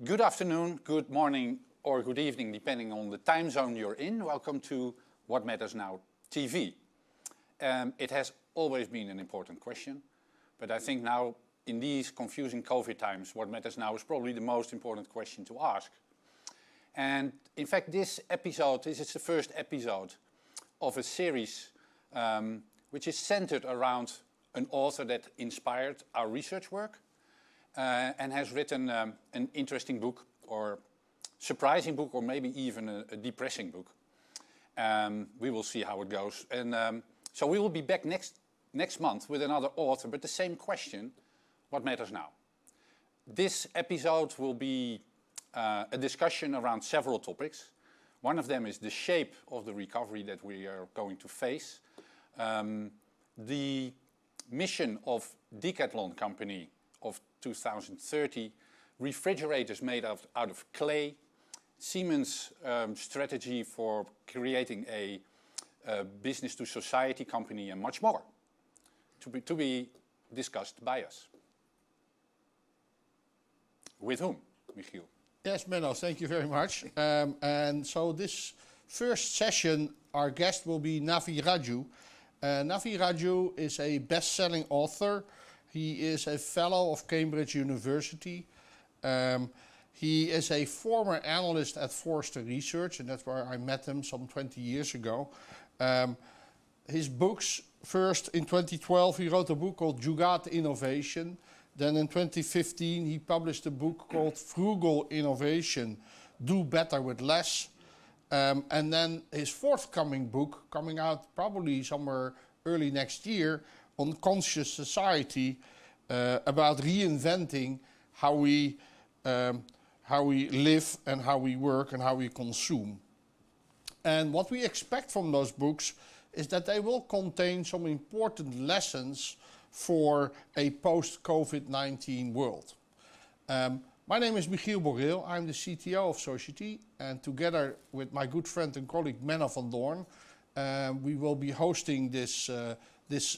Good afternoon, good morning, or good evening, depending on the time zone you're in. Welcome to What Matters Now TV. It has always been an important question, but I think now in these confusing COVID times, what matters now is probably the most important question to ask. And in fact, this is the first episode of a series which is centered around an author that inspired our research work and has written an interesting book, or surprising book, or maybe even a depressing book. We will see how it goes. And so we will be back next month with another author, but the same question: what matters now? This episode will be a discussion around several topics. One of them is the shape of the recovery that we are going to face. The mission of Decathlon company of 2030, refrigerators made out of clay, Siemens strategy for creating a business to society company, and much more to be discussed by us. With whom, Michiel? Yes, Menno, thank you very much. And so this first session, our guest will be Navi Radjou. Navi Radjou is a best-selling author. He is a fellow of Cambridge University. He is a former analyst at Forrester Research, and that's where I met him some 20 years ago. His books, first in 2012, he wrote a book called Jugaad Innovation. Then in 2015, he published a book called Frugal Innovation, Do Better with Less. And then his forthcoming book, coming out probably somewhere early next year, on conscious society, about reinventing how we live and how we work and how we consume. And what we expect from those books is that they will contain some important lessons for a post-COVID-19 world. My name is Michiel Boreel. I'm the CTO of Society, and together with my good friend and colleague Menno van Doorn, we will be hosting this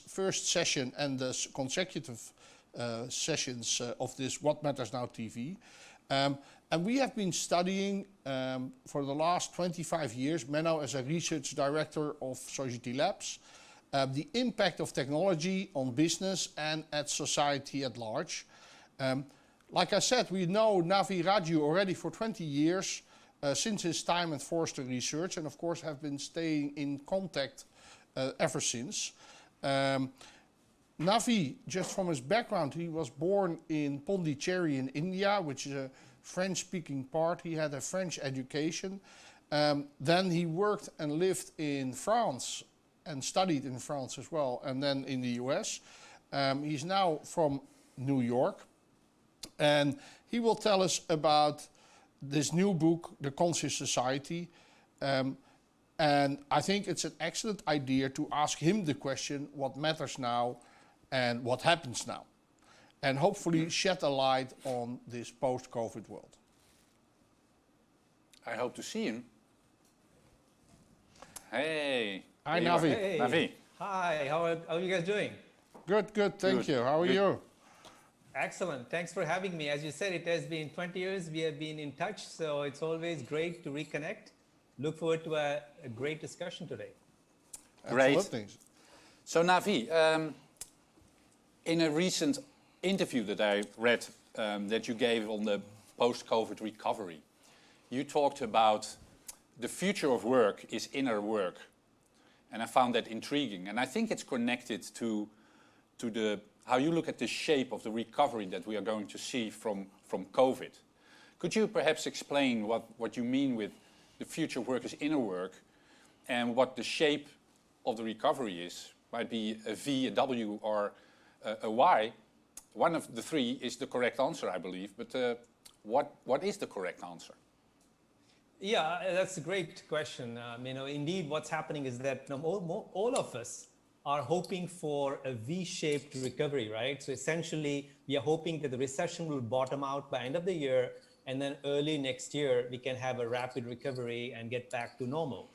first session and the consecutive sessions of this What Matters Now TV. And we have been studying for the last 25 years, Menno as a research director of Society Labs, the impact of technology on business and at society at large. Like I said, we know Navi Radjou already for 20 years, since his time at Forrester Research, and of course have been staying in contact ever since. Navi, just from his background, he was born in Pondicherry in India, which is a French-speaking part. He had a French education. Then he worked and lived in France and studied in France as well, and then in the US. He's now from New York, and he will tell us about this new book, The Conscious Society. And I think it's an excellent idea to ask him the question, what matters now and what happens now? And hopefully shed a light on this post-COVID world. I hope to see him. Hey. Hi, Navi. Hey. Navi. Hi, how are you guys doing? Good, thank you. How are you? Excellent, thanks for having me. As you said, it has been 20 years we have been in touch, so it's always great to reconnect. Look forward to a great discussion today. Great. Absolutely. So Navi, in a recent interview that I read that you gave on the post-COVID recovery, you talked about the future of work is inner work. And I found that intriguing. And I think it's connected to how you look at the shape of the recovery that we are going to see from COVID. Could you perhaps explain what you mean with the future of work is inner work, and what the shape of the recovery is? Might be a V, a W, or a Y. One of the three is the correct answer, I believe, but what is the correct answer? Yeah, that's a great question. Indeed, what's happening is that all of us are hoping for a V-shaped recovery, right? So essentially, we are hoping that the recession will bottom out by end of the year, and then early next year, we can have a rapid recovery and get back to normal.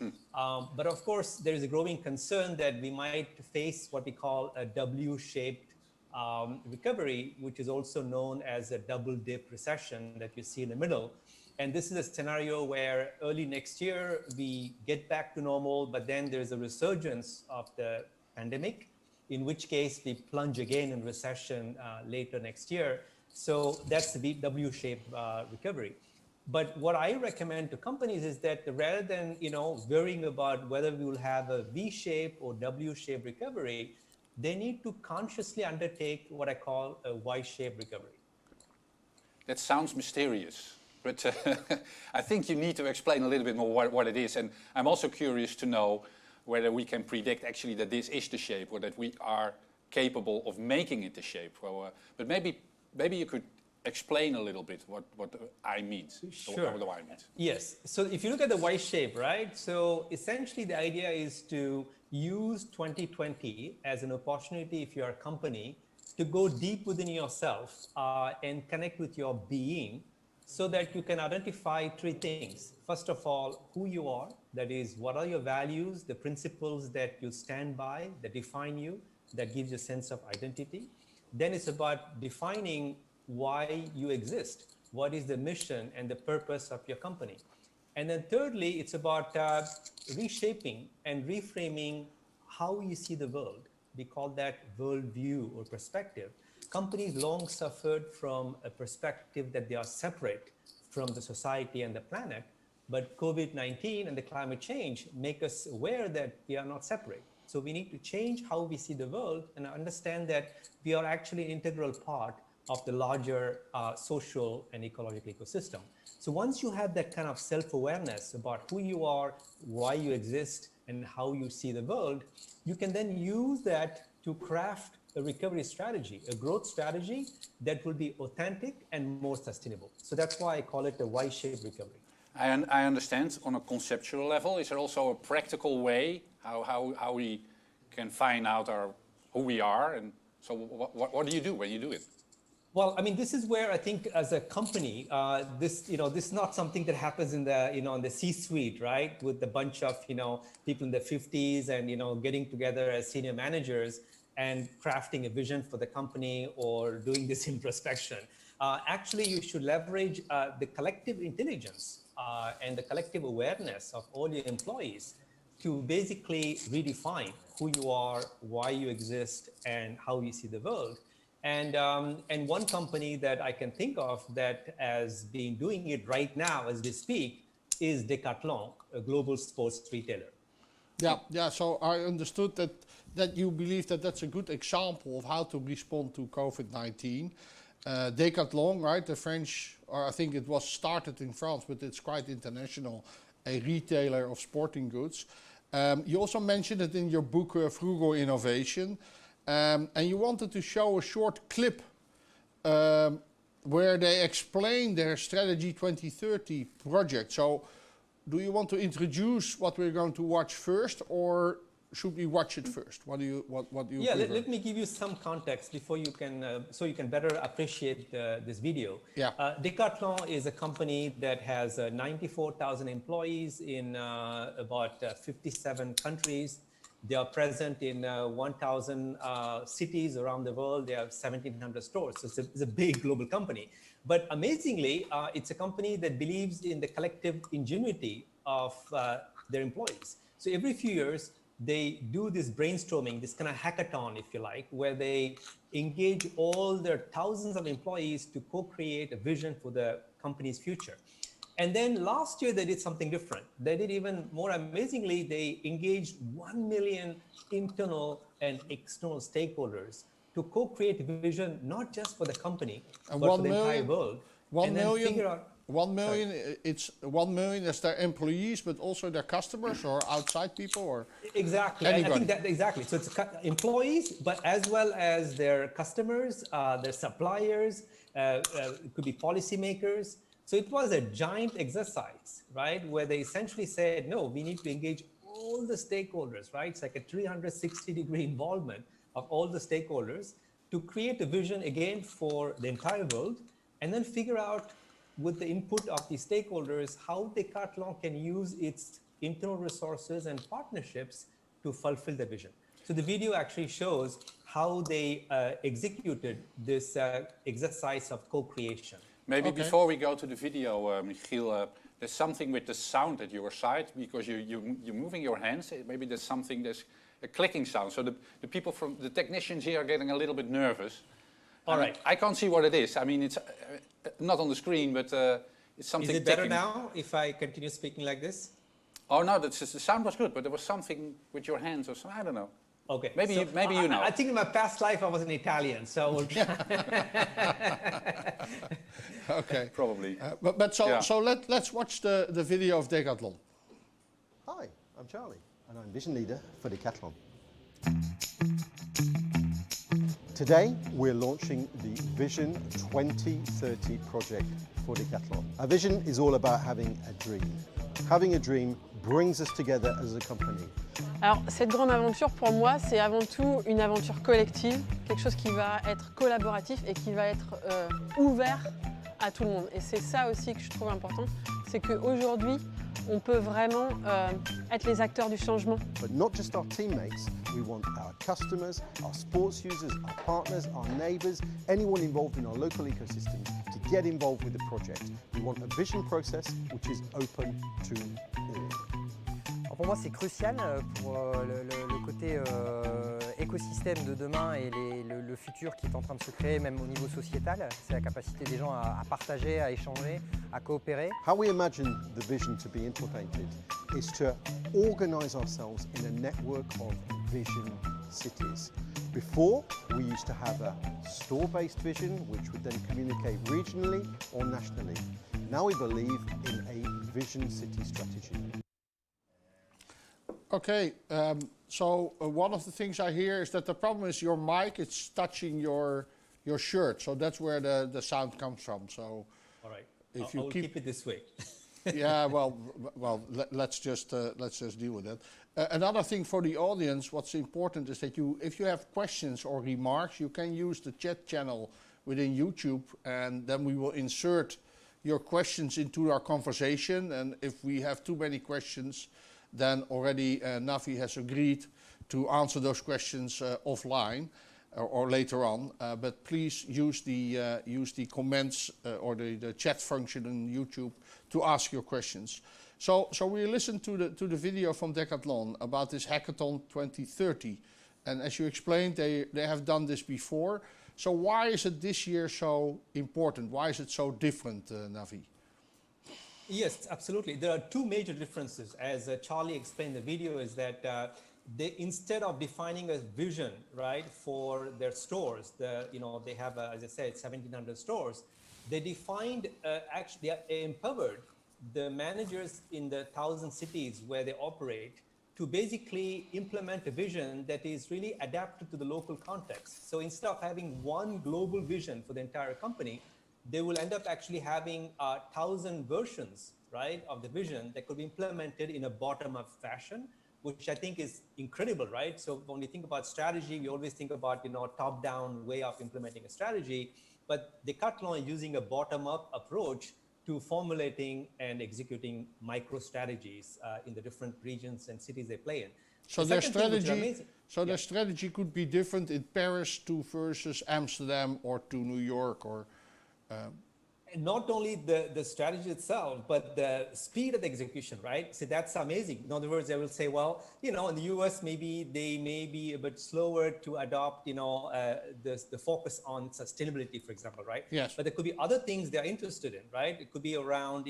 But of course, there is a growing concern that we might face what we call a W-shaped recovery, which is also known as a double dip recession that you see in the middle. And this is a scenario where early next year we get back to normal, but then there's a resurgence of the pandemic, in which case we plunge again in recession later next year. So that's the W-shaped recovery. But what I recommend to companies is that rather than worrying about whether we will have a V-shape or W-shaped recovery, they need to consciously undertake what I call a Y-shaped recovery. That sounds mysterious, but I think you need to explain a little bit more what it is. And I'm also curious to know whether we can predict actually that this is the shape, or that we are capable of making it the shape. Well, but maybe you could explain a little bit what the I means. Sure. What the Y means. Yes. So if you look at the Y shape, right? So essentially the idea is to use 2020 as an opportunity, if you're a company, to go deep within yourself and connect with your being, so that you can identify three things. First of all, who you are, that is, what are your values, the principles that you stand by, that define you, that gives you a sense of identity. Then it's about defining why you exist. What is the mission and the purpose of your company? And then thirdly, it's about reshaping and reframing how you see the world. We call that worldview or perspective. Companies long suffered from a perspective that they are separate from the society and the planet, but COVID-19 and the climate change make us aware that we are not separate. So we need to change how we see the world and understand that we are actually an integral part of the larger social and ecological ecosystem. So once you have that kind of self-awareness about who you are, why you exist, and how you see the world, you can then use that to craft a recovery strategy, a growth strategy that will be authentic and more sustainable. So that's why I call it a Y-shaped recovery. I understand on a conceptual level. Is there also a practical way how we can find out who we are? And so what do you do when you do it? Well, I mean, this is where I think as a company, this is not something that happens in the, in the C-suite, right? With a bunch of, people in their 50s and, getting together as senior managers and crafting a vision for the company or doing this introspection. Actually, you should leverage the collective intelligence and the collective awareness of all your employees to basically redefine who you are, why you exist, and how you see the world. And one company that I can think of that has been doing it right now as we speak is Decathlon, a global sports retailer. Yeah. So I understood that you believe that that's a good example of how to respond to COVID-19. Decathlon, right? The French, or I think it was started in France, but it's quite international, a retailer of sporting goods. You also mentioned it in your book, Frugal Innovation. And you wanted to show a short clip where they explain their Strategy 2030 project. So do you want to introduce what we're going to watch first, or should we watch it first? What do you Yeah, let me give you some context before you can, so you can better appreciate this video. Yeah. Decathlon is a company that has 94,000 employees in about 57 countries. They are present in 1,000 cities around the world. They have 1,700 stores. So it's a big global company. But amazingly, it's a company that believes in the collective ingenuity of their employees. So every few years, they do this brainstorming, this kind of hackathon, if you like, where they engage all their thousands of employees to co-create a vision for the company's future. And then last year, they did something different. They did even more amazingly, they engaged 1 million internal and external stakeholders to co-create a vision, not just for the company, but for the entire world. 1 million, 1 million, it's 1 million as their employees, but also their customers or outside people, or exactly. Anybody. I think that exactly. So it's employees, but as well as their customers, their suppliers, it could be policymakers. So it was a giant exercise, right? Where they essentially said, no, we need to engage all the stakeholders, right? It's like a 360-degree involvement of all the stakeholders to create a vision again for the entire world, and then figure out with the input of the stakeholders how Decathlon can use its internal resources and partnerships to fulfill the vision. So the video actually shows how they executed this exercise of co-creation. Maybe before we go to the video, Michiel, there's something with the sound at your side because you're moving your hands. Maybe there's a clicking sound. So the people from the technicians here are getting a little bit nervous. All right. I can't see what it is. I mean, it's not on the screen, but it's something. Is it better now if I continue speaking like this? Oh no, the sound was good, but there was something with your hands or something. I don't know. Okay. Maybe so you know. I think in my past life I was an Italian, so we'll try. Okay. Probably. So let's watch the video of Decathlon. Hi, I'm Charlie, and I'm Vision Leader for Decathlon. Today, we're launching the Vision 2030 project for Decathlon. Our vision is all about having a dream. Having a dream brings us together as a company. Alors, cette grande aventure, pour moi, c'est avant tout une aventure collective, quelque chose qui va être collaboratif et qui va être ouvert à tout le monde. Et c'est ça aussi que je trouve important, c'est qu'aujourd'hui, on peut vraiment être les acteurs du changement. But not just our teammates, we want our customers, our sports users, our partners, our neighbours, anyone involved in our local ecosystem to get involved with the project. We want a vision process which is open to all. Alors pour moi, c'est crucial pour le côté écosystème de demain et le futur qui est en train de se créer, même au niveau sociétal. C'est la capacité des gens à partager, à échanger, à coopérer. How we imagine the vision to be implemented is to organise ourselves in a network of vision cities. Before, we used to have a store-based vision, which would then communicate regionally or nationally. Now we believe in a vision city strategy. Okay, so one of the things I hear is that the problem is your mic, it's touching your shirt, so that's where the sound comes from. So, All right. if you I'll keep it this way. Yeah, well, let's just deal with it. Another thing for the audience, what's important is that if you have questions or remarks, you can use the chat channel within YouTube, and then we will insert your questions into our conversation. And if we have too many questions, then already Navi has agreed to answer those questions offline or later on. But please use the comments or the chat function on YouTube to ask your questions. So we listened to the video from Decathlon about this Hackathon 2030, and as you explained, they have done this before. So why is it this year so important? Why is it so different, Navi? Yes, absolutely. There are two major differences. As Charlie explained in the video, is that they, instead of defining a vision, right, for their stores, they have, as I said, 1,700 stores. They defined, actually, they empowered the managers in the 1,000 cities where they operate to basically implement a vision that is really adapted to the local context. So instead of having one global vision for the entire company, they will end up actually having 1,000 versions, right, of the vision that could be implemented in a bottom-up fashion, which I think is incredible, right? So when we think about strategy, we always think about, top-down way of implementing a strategy, but Decathlon is using a bottom-up approach to formulating and executing micro strategies in the different regions and cities they play in. So their strategy could be different in Paris to versus Amsterdam or to New York or. Not only the strategy itself, but the speed of the execution, right? So that's amazing. In other words, they will say, well, in the US, maybe they may be a bit slower to adopt, the focus on sustainability, for example, right? Yes. But there could be other things they're interested in, right? It could be around,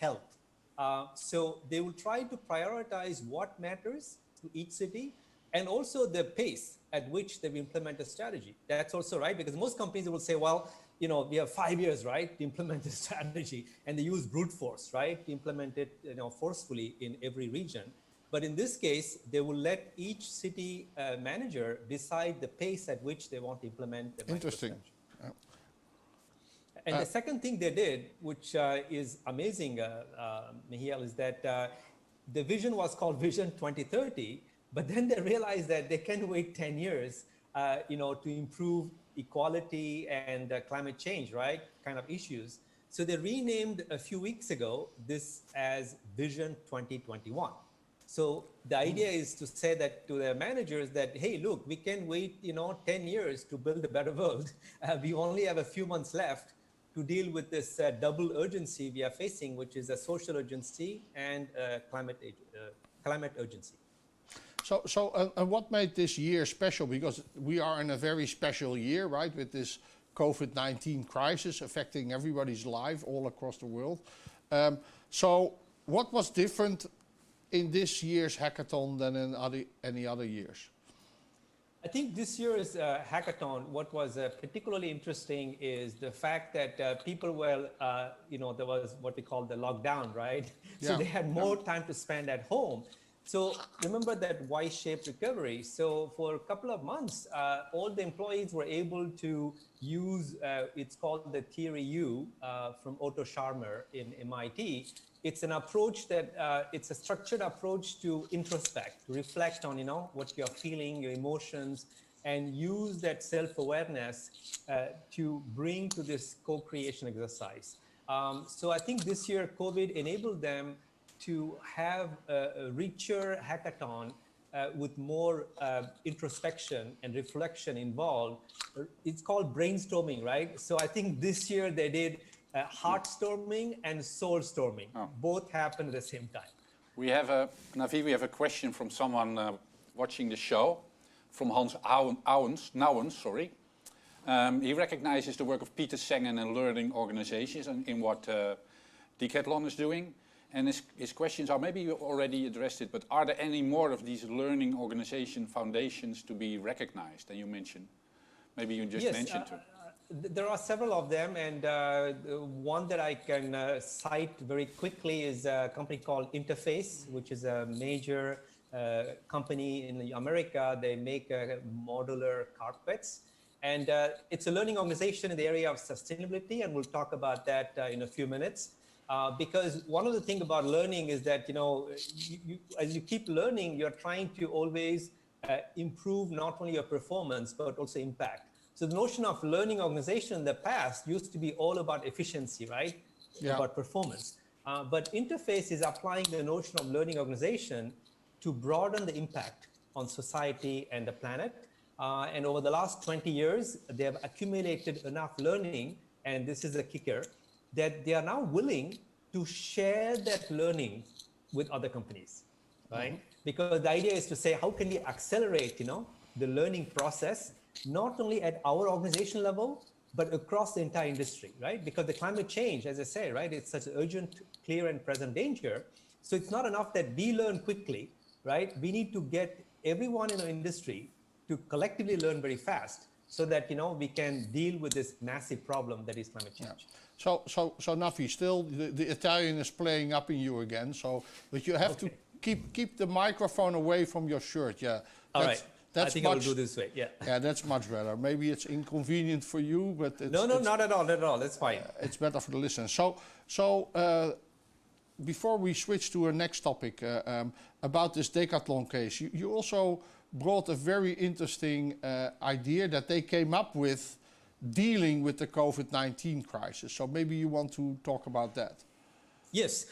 health. So they will try to prioritize what matters to each city and also the pace at which they implement a strategy. That's also right, because most companies will say, well, we have 5 years, right, to implement this strategy, and they use brute force, right, to implement it, forcefully in every region. But in this case, they will let each city manager decide the pace at which they want to implement the Interesting. And the second thing they did, which is amazing, Michiel, is that the vision was called Vision 2030, but then they realized that they can wait 10 years, to improve equality and climate change, right, kind of issues. So they renamed a few weeks ago this as Vision 2021. So the idea is to say that to their managers that, hey, look, we can wait, 10 years to build a better world. We only have a few months left to deal with this double urgency we are facing, which is a social urgency and climate urgency. So what made this year special? Because we are in a very special year, right, with this COVID-19 crisis affecting everybody's life all across the world. So what was different in this year's hackathon than in any other years? I think this year's hackathon, what was particularly interesting is the fact that people were, there was what we call the lockdown, right? So they had more time to spend at home. So remember that Y-shaped recovery. So for a couple of months, all the employees were able to use, it's called the Theory U from Otto Scharmer in MIT. It's an approach that, it's a structured approach to introspect, to reflect on, what you're feeling, your emotions, and use that self-awareness to bring to this co-creation exercise. So I think this year COVID enabled them to have a richer hackathon with more introspection and reflection involved. It's called brainstorming, right? So I think this year they did heartstorming and soul-storming. Both happened at the same time. We have Navi, we have a question from someone watching the show, from Hans Nouwens, sorry. He recognizes the work of Peter Sengen and learning organizations and in what Decathlon is doing. And his questions are, maybe you already addressed it, but are there any more of these learning organization foundations to be recognized? And you mentioned, maybe you just mentioned too. There are several of them, and one that I can cite very quickly is a company called Interface, which is a major company in America. They make modular carpets, and it's a learning organization in the area of sustainability, and we'll talk about that in a few minutes. Because one of the things about learning is that, as you keep learning, you're trying to always improve not only your performance, but also impact. So the notion of learning organization in the past used to be all about efficiency, right? Yeah. About performance. But Interface is applying the notion of learning organization to broaden the impact on society and the planet. And over the last 20 years, they have accumulated enough learning, and this is the kicker, that they are now willing to share that learning with other companies, right? Mm-hmm. Because the idea is to say, how can we accelerate, the learning process, not only at our organization level, but across the entire industry, right? Because the climate change, as I say, right, it's such an urgent, clear, and present danger. So it's not enough that we learn quickly, right? We need to get everyone in our industry to collectively learn very fast so that, we can deal with this massive problem that is climate change. Yeah. So Navi, still the Italian is playing up in you again. But you have to keep the microphone away from your shirt. Yeah. All right. I think I will do this way. Yeah. Yeah, that's much better. Maybe it's inconvenient for you, but it's, no, not at all. Not at all. That's fine. It's better for the listeners. So before we switch to our next topic about this Decathlon case, you also brought a very interesting idea that they came up with dealing with the COVID-19 crisis. So maybe you want to talk about that. Yes.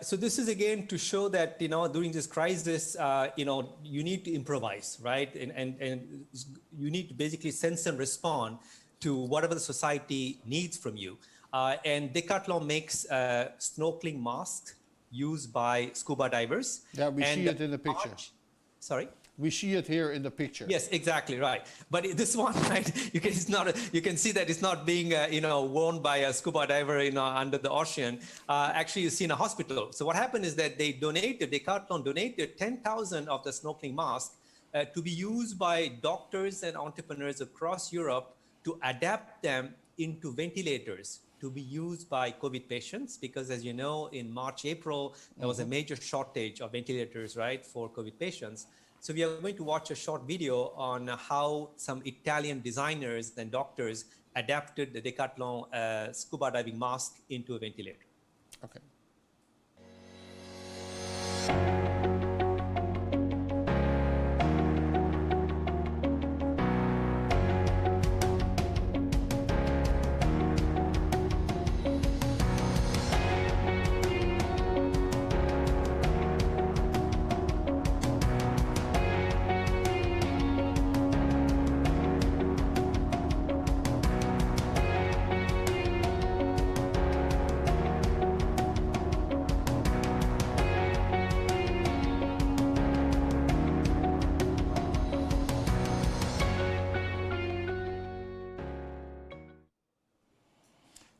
So this is again to show that, during this crisis, you need to improvise, right? And you need to basically sense and respond to whatever the society needs from you. And Decathlon makes snorkeling masks used by scuba divers. Yeah, we see it in the picture. Sorry? We see it here in the picture. Yes, exactly right. But this one, right? You can see that it's not being, worn by a scuba diver, under the ocean. Actually, you see in a hospital. So what happened is that Decathlon donated 10,000 of the snorkeling masks to be used by doctors and entrepreneurs across Europe to adapt them into ventilators to be used by COVID patients. Because as you know, in March, April, there was a major shortage of ventilators, right, for COVID patients. So we are going to watch a short video on how some Italian designers and doctors adapted the Decathlon scuba diving mask into a ventilator. Okay.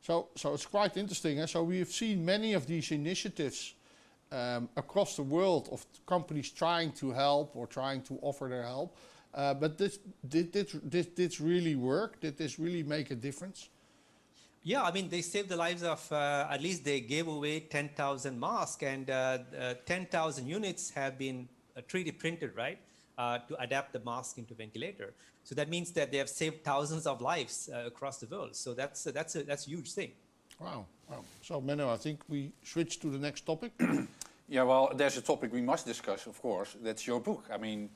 So it's quite interesting. So we have seen many of these initiatives across the world of companies trying to help or trying to offer their help. But did this really work? Did this really make a difference? Yeah, I mean, they saved the lives of, at least they gave away 10,000 masks, and 10,000 units have been 3D printed, right, to adapt the mask into ventilator. So that means that they have saved thousands of lives across the world. So that's a huge thing. Wow. So Menno, I think we switch to the next topic. Yeah, well, there's a topic we must discuss, of course. That's your book. I mean,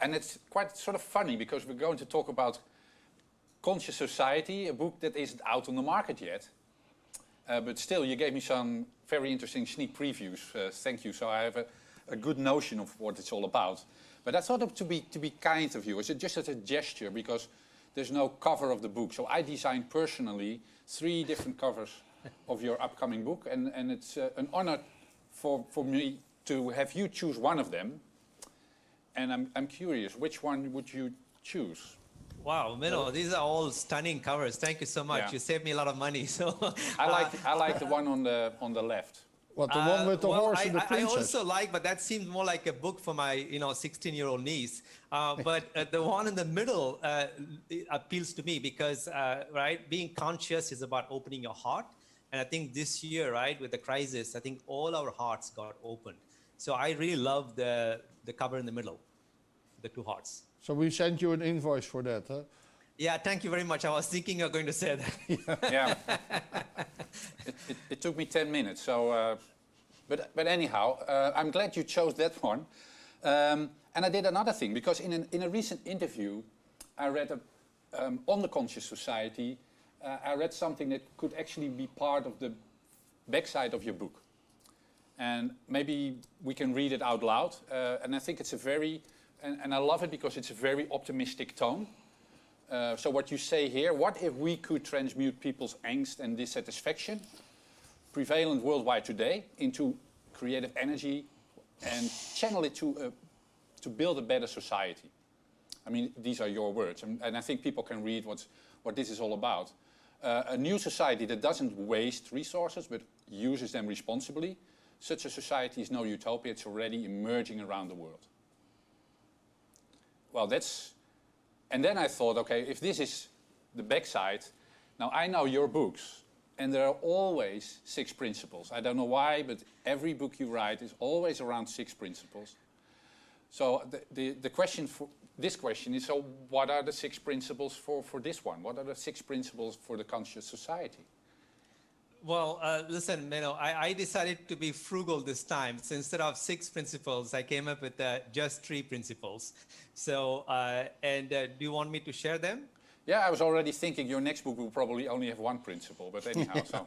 and it's quite sort of funny because we're going to talk about Conscious Society, a book that isn't out on the market yet. But still, you gave me some very interesting sneak previews. Thank you. So I have a good notion of what it's all about. But I thought it to be kind of you. Is it just as a gesture? Because there's no cover of the book. So I designed personally 3 different covers of your upcoming book. And it's an honor for me to have you choose one of them. And I'm curious, which one would you choose? Wow, Menno, these are all stunning covers. Thank you so much. Yeah. You saved me a lot of money. So I like the one on the left. What, the one with the horse and the I princess? also like, but that seems more like a book for my 16-year-old niece. But the one in the middle appeals to me because, right, being conscious is about opening your heart. And I think this year, right, with the crisis, I think all our hearts got opened. So I really love the cover in the middle, the 2 hearts. So we sent you an invoice for that, huh? Yeah, thank you very much. I was thinking you're going to say that. Yeah. It took me 10 minutes. So, but anyhow, I'm glad you chose that one. And I did another thing because in a recent interview, I read on the Conscious Society. I read something that could actually be part of the backside of your book. And maybe we can read it out loud. And I think it's a very, and I love it because it's a very optimistic tone. So what you say here, what if we could transmute people's angst and dissatisfaction, prevalent worldwide today, into creative energy and channel it to build a better society? I mean, these are your words. And I think people can read what this is all about. A new society that doesn't waste resources but uses them responsibly. Such a society is no utopia, it's already emerging around the world. Well, and then I thought, okay, if this is the backside, now I know your books, and there are always 6 principles. I don't know why, but every book you write is always around 6 principles. So the question for this question is, so what are the 6 principles for this one? What are the 6 principles for the conscious society? Well, listen, Menno, I decided to be frugal this time. So instead of 6 principles, I came up with just 3 principles. So, do you want me to share them? Yeah, I was already thinking your next book will probably only have 1 principle, but anyhow, so.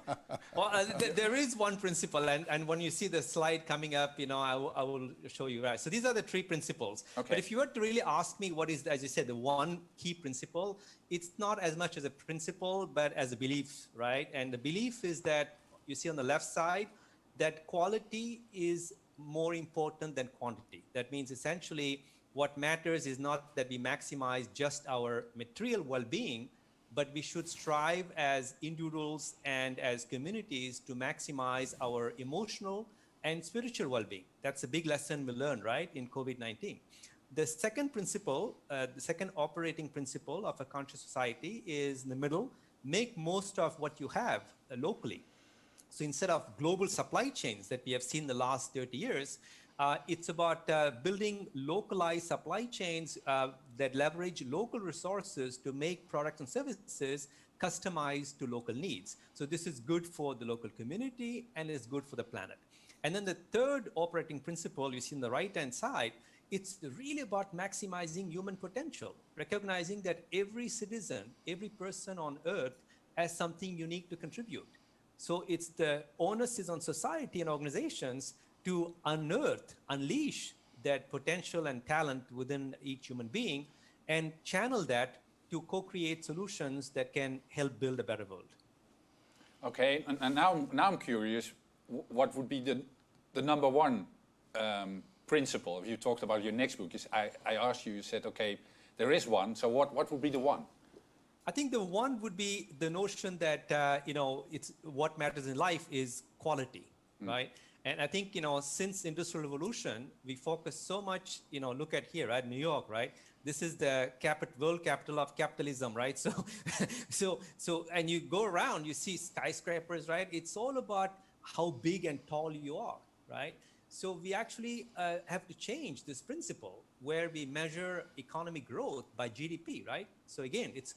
Well, there is 1 principle, and when you see the slide coming up, I will show you, right? So these are the 3 principles. Okay. But if you were to really ask me what is, as you said, the 1 key principle, it's not as much as a principle, but as a belief, right? And the belief is that, you see on the left side, that quality is more important than quantity. That means essentially, what matters is not that we maximize just our material well-being, but we should strive as individuals and as communities to maximize our emotional and spiritual well-being. That's a big lesson we learned, right, in COVID-19. The second principle, the second operating principle of a conscious society is in the middle, make most of what you have locally. So instead of global supply chains that we have seen the last 30 years, it's about building localized supply chains that leverage local resources to make products and services customized to local needs. So this is good for the local community and is good for the planet. And then the third operating principle you see on the right-hand side, it's really about maximizing human potential, recognizing that every citizen, every person on earth has something unique to contribute. So it's the onus is on society and organizations to unearth, unleash that potential and talent within each human being and channel that to co-create solutions that can help build a better world. Okay, and now I'm curious, what would be the number 1 principle? If you talked about your next book, I asked you, you said, okay, there is one, so what would be the 1? I think the one would be the notion that, it's what matters in life is quality, right? And I think, since Industrial Revolution, we focus so much, look at here, right? New York, right? This is the world capital of capitalism, right? So, and you go around, you see skyscrapers, right? It's all about how big and tall you are, right? So we actually have to change this principle where we measure economic growth by GDP, right? So again, it's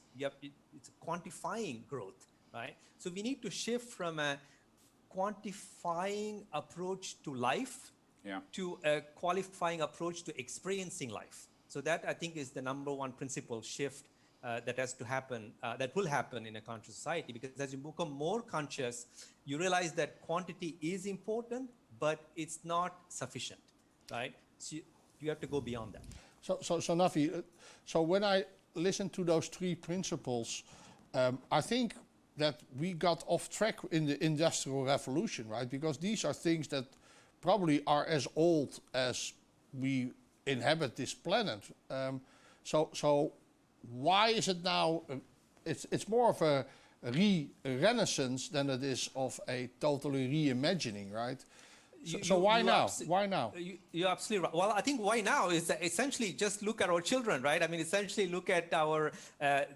quantifying growth, right? So we need to shift from a quantifying approach to life to a qualifying approach to experiencing life. So that, I think, is the number one principle shift that has to happen, that will happen in a conscious society, because as you become more conscious, you realize that quantity is important, but it's not sufficient, right? So you have to go beyond that. So Navi, so when I listen to those three principles, I think that we got off track in the Industrial Revolution, right? Because these are things that probably are as old as we inhabit this planet. So why is it now? It's more of a renaissance than it is of a totally reimagining, right? So why now? Why now? You're absolutely right. Well, I think why now is that essentially just look at our children, right? I mean, essentially look at our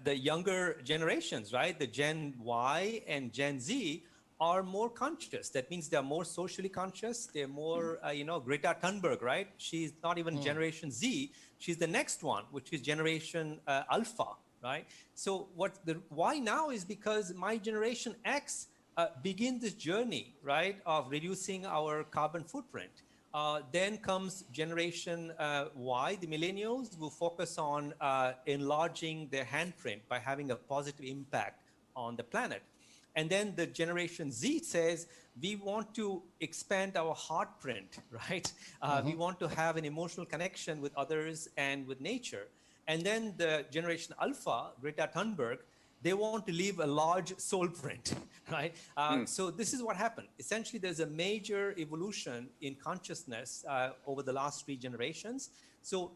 the younger generations, right? The Gen Y and Gen Z are more conscious. That means they're more socially conscious. They're more, Greta Thunberg, right? She's not even Generation Z. She's the next one, which is Generation Alpha, right? So why now is because my Generation X begin this journey, right, of reducing our carbon footprint. Then comes Generation Y, the millennials, who focus on enlarging their handprint by having a positive impact on the planet. And then the Generation Z says, we want to expand our heart print, right? We want to have an emotional connection with others and with nature. And then the Generation Alpha, Greta Thunberg, they want to leave a large soul print, right? So this is what happened. Essentially, there's a major evolution in consciousness over the last 3 generations. So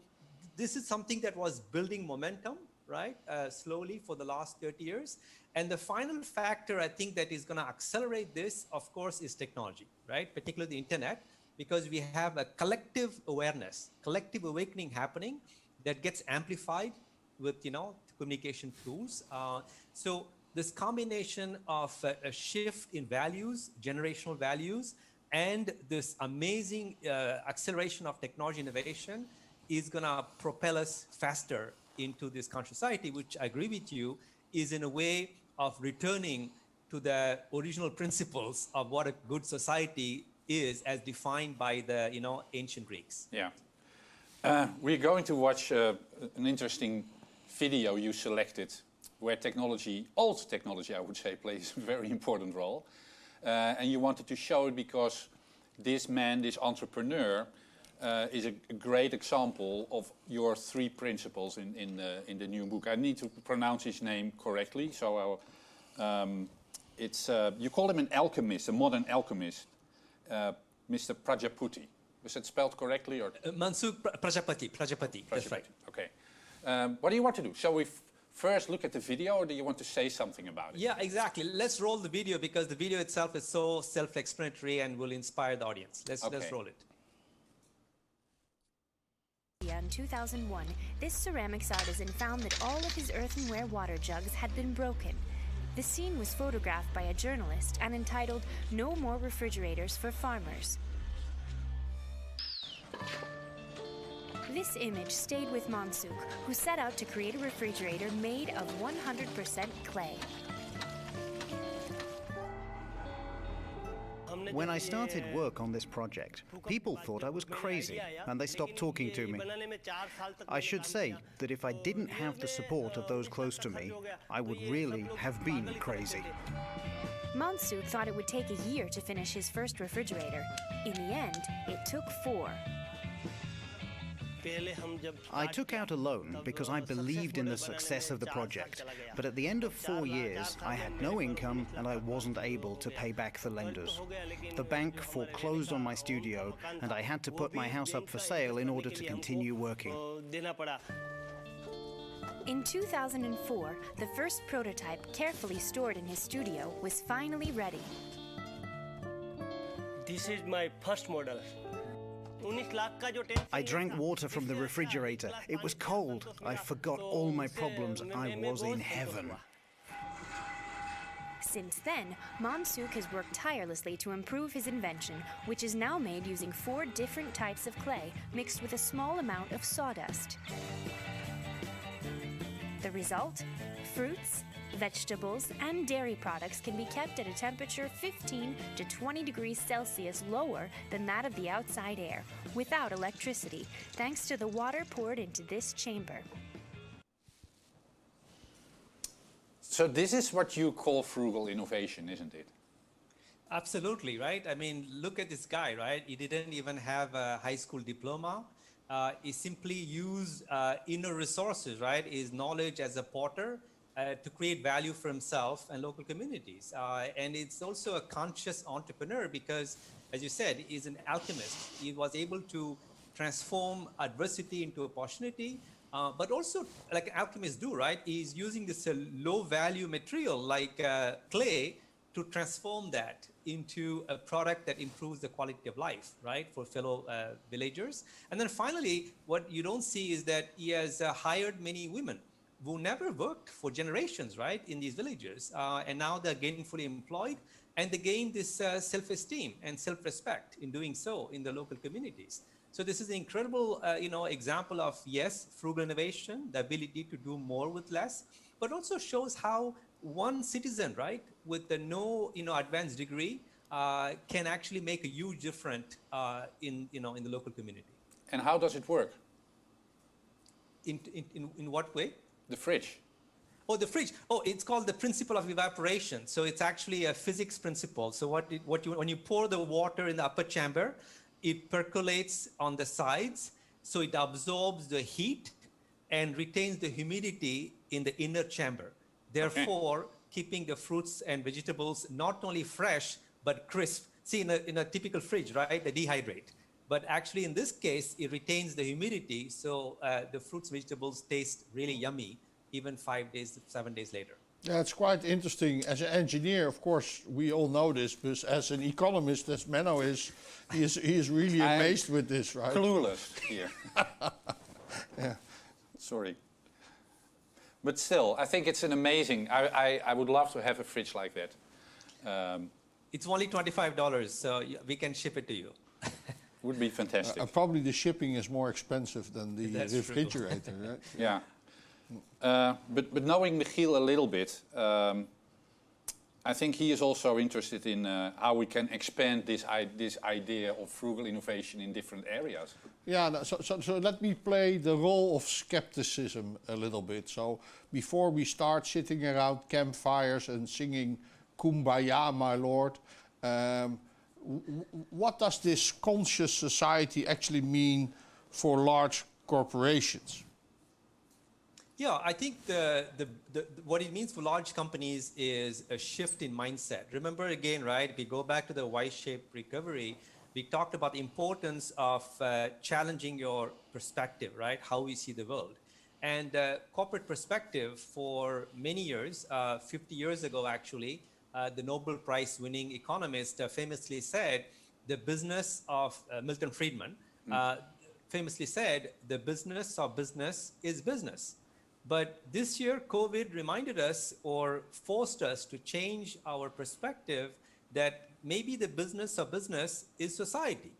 this is something that was building momentum, right? Slowly for the last 30 years. And the final factor, I think, that is going to accelerate this, of course, is technology, right? Particularly the internet, because we have a collective awareness, collective awakening happening that gets amplified with, communication tools. So this combination of a shift in values, generational values, and this amazing acceleration of technology innovation is going to propel us faster into this conscious society, which I agree with you, is in a way of returning to the original principles of what a good society is as defined by the ancient Greeks. Yeah. We're going to watch an interesting video you selected where technology, old technology I would say, plays a very important role. And you wanted to show it because this man, this entrepreneur, is a great example of your 3 principles in the new book. I need to pronounce his name correctly, so you call him an alchemist, a modern alchemist, Mr. Prajapati. Was it spelled correctly? Or? Mansukh Prajapati, that's right. Okay. What do you want to do? Shall we first look at the video, or do you want to say something about it? Yeah, exactly. Let's roll the video because the video itself is so self-explanatory and will inspire the audience. Let's roll it. In 2001, this ceramics artisan found that all of his earthenware water jugs had been broken. The scene was photographed by a journalist and entitled, "No More Refrigerators for Farmers." This image stayed with Mansukh, who set out to create a refrigerator made of 100% clay. When I started work on this project, people thought I was crazy and they stopped talking to me. I should say that if I didn't have the support of those close to me, I would really have been crazy. Mansukh thought it would take a year to finish his first refrigerator. In the end, it took 4. I took out a loan because I believed in the success of the project, but at the end of 4 years, I had no income and I wasn't able to pay back the lenders. The bank foreclosed on my studio and I had to put my house up for sale in order to continue working. In 2004, the first prototype, carefully stored in his studio, was finally ready. This is my first model. I drank water from the refrigerator. It was cold. I forgot all my problems. I was in heaven. Since then, Mansook has worked tirelessly to improve his invention, which is now made using 4 different types of clay mixed with a small amount of sawdust. The result? Fruits, vegetables, and dairy products can be kept at a temperature 15 to 20 degrees Celsius lower than that of the outside air, without electricity, thanks to the water poured into this chamber. So this is what you call frugal innovation, isn't it? Absolutely, right? I mean, look at this guy, right? He didn't even have a high school diploma. He simply used inner resources, right? His knowledge as a potter to create value for himself and local communities. And it's also a conscious entrepreneur because, as you said, he's an alchemist. He was able to transform adversity into opportunity, but also, like alchemists do, right? He's using this low-value material like clay to transform that into a product that improves the quality of life, right, for fellow villagers. And then finally, what you don't see is that he has hired many women who never worked for generations, right, in these villages. And now they're gainfully employed, and they gain this self-esteem and self-respect in doing so in the local communities. So this is an incredible, example of, yes, frugal innovation, the ability to do more with less, but also shows how one citizen, right, with no, advanced degree, can actually make a huge difference in the local community. And how does it work? In what way? The fridge. Oh, the fridge. Oh, it's called the principle of evaporation. So it's actually a physics principle. So when you pour the water in the upper chamber, it percolates on the sides, so it absorbs the heat and retains the humidity in the inner chamber. Therefore, keeping the fruits and vegetables not only fresh, but crisp. See, in a typical fridge, right, they dehydrate. But actually, in this case, it retains the humidity, so the fruits, vegetables taste really yummy, even 5 days, 7 days later. Yeah, it's quite interesting. As an engineer, of course, we all know this, but as an economist, as Menno is, he is really amazed with this, right? Clueless here. Yeah. Sorry. But still, I think it's an amazing, I would love to have a fridge like that. It's only $25, so we can ship it to you. Would be fantastic. Probably the shipping is more expensive than the That's refrigerator, right? Yeah. But knowing Michiel a little bit, I think he is also interested in how we can expand this idea of frugal innovation in different areas. Yeah, so let me play the role of skepticism a little bit. So before we start sitting around campfires and singing Kumbaya, my lord, what does this conscious society actually mean for large corporations? Yeah, I think what it means for large companies is a shift in mindset. Remember again, right, if we go back to the Y-shaped recovery, we talked about the importance of challenging your perspective, right, how we see the world. And corporate perspective for many years, 50 years ago actually, the Nobel Prize winning economist famously said, the business of Milton Friedman, famously said, the business of business is business. But this year, COVID reminded us or forced us to change our perspective that maybe the business of business is society,